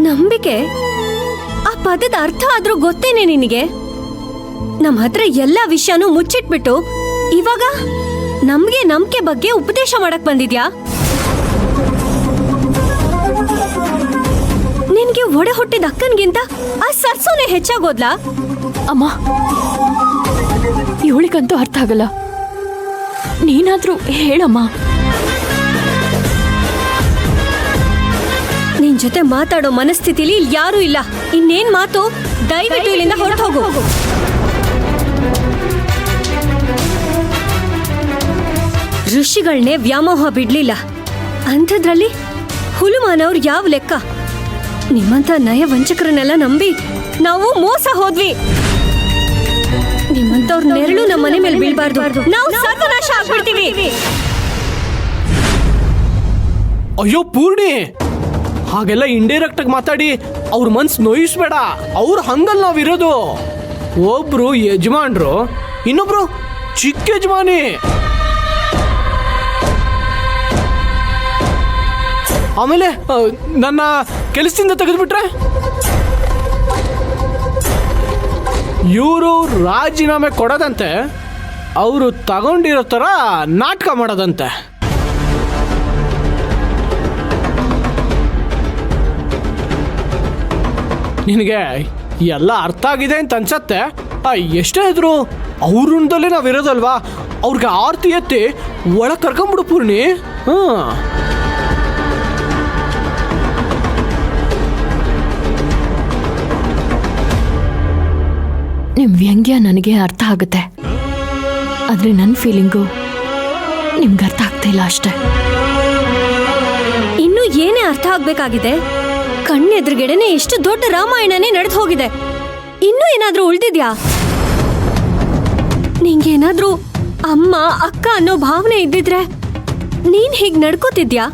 ನಂಬಿಕೆ ಆ ಪದದ ಅರ್ಥ ಆದ್ರೂ ಗೊತ್ತೇನೆ ನಿನಗೆ? ನಮ್ಮ ಹತ್ರ ಎಲ್ಲಾ ವಿಷಯನೂ ಮುಚ್ಚಿಟ್ಬಿಟ್ಟು ಇವಾಗ ನಮ್ಗೆ ನಂಬಿಕೆ ಬಗ್ಗೆ ಉಪದೇಶ ಮಾಡಕ್ ಬಂದಿದ್ಯಾ? ನಿನ್ಗೆ ಒಡೆ ಹುಟ್ಟಿದ ಅಕ್ಕನ್ಗಿಂತ ಆ ಸರ್ಸೋನೆ ಹೆಚ್ಚಾಗೋದ್ಲಾ? ಅಮ್ಮ, ಇವಳಿಗಂತೂ ಅರ್ಥ ಆಗಲ್ಲ. ನೀನಾದ್ರೂ ಹೇಳಮ್ಮ. ನಿನ್ ಜೊತೆ ಮಾತಾಡೋ ಮನಸ್ಥಿತಿಲಿ ಯಾರೂ ಇಲ್ಲ. ಇನ್ನೇನ್ ಮಾತು? ದಯವಿಟ್ಟು ಇಲ್ಲಿಂದ ಹೊರಟು ಹೋಗು. ಋಷಿಗಳನ್ನೇ ವ್ಯಾಮೋಹ ಬಿಡ್ಲಿಲ್ಲ ಅಂಥದ್ರಲ್ಲಿ ಹುಲುಮಾನವ್ರು ಯಾವ ಲೆಕ್ಕ? ನಿಮ್ಮಂತ ನಯ ವಂಚಕರನ್ನೆಲ್ಲ ನಂಬಿ ನಾವು ಮೋಸ ಹೋದ್ವಿ. ನಿಮ್ಮಂತವ್ರ ನೆರಳು ನಮ್ಮ ಮನೆ ಮೇಲೆ ಬೀಳ್ಬಾರ್ದು. ನಾವು ಸರ್ವನಾಶ ಆಗ್ಬಿಡ್ತೀವಿ. ಅಯ್ಯೋ ಪೂರ್ಣಿ, ಹಾಗೆಲ್ಲ ಇಂಡೈರೆಕ್ಟ್ ಆಗಿ ಮಾತಾಡಿ ಅವ್ರ ಮನ್ಸು ನೋಯಿಸ್ಬೇಡ. ಅವ್ರು ಹಂಗಲ್ಲ ನಾವಿರೋದು. ಒಬ್ರು ಯಜಮಾನ್ರು, ಇನ್ನೊಬ್ರು ಚಿಕ್ಕ ಯಜಮಾನಿ. ಆಮೇಲೆ ನನ್ನ ಕೆಲಸದಿಂದ ತೆಗೆದುಬಿಟ್ರೆ ಇವರು ರಾಜೀನಾಮೆ ಕೊಡೋದಂತೆ, ಅವರು ತಗೊಂಡಿರೋ ಥರ ನಾಟಕ ಮಾಡೋದಂತೆ. ನಿನಗೆ ಎಲ್ಲ ಅರ್ಥ ಆಗಿದೆ ಅಂತ ಅನ್ಸತ್ತೆ. ಎಷ್ಟೇ ಇದ್ರು ಅವ್ರದಲ್ಲೇ ನಾವಿರೋದಲ್ವಾ? ಅವ್ರಿಗೆ ಆರ್ತಿ ಎತ್ತಿ ಒಳಗೆ ಕರ್ಕೊಂಬಿಡು ಪೂರ್ಣಿ. ನಿಮ್ ವ್ಯಂಗ್ಯ ನನಗೆ ಅರ್ಥ ಆಗುತ್ತೆ, ಆದ್ರೆ ನನ್ನ ಫೀಲಿಂಗು ನಿಮ್ಗೆ ಅರ್ಥ ಆಗ್ತಾ ಇಲ್ಲ ಅಷ್ಟೇ. ಇನ್ನು ಏನೇ ಅರ್ಥ ಆಗ್ಬೇಕಾಗಿದೆ? ಕಣ್ಣೆದುರುಗಡೆನೆ ಎಷ್ಟು ದೊಡ್ಡ ರಾಮಾಯಣನೇ ನಡೆದು ಹೋಗಿದೆ. ಇನ್ನೂ ಏನಾದ್ರೂ ಉಳ್ದಿದ್ಯಾ? ನಿಂಗೇನಾದ್ರೂ ಅಮ್ಮ ಅಕ್ಕ ಅನ್ನೋ ಭಾವನೆ ಇದ್ದಿದ್ರೆ ನೀನ್ ಹೀಗ್ ನಡ್ಕೋತಿದ್ಯಾ?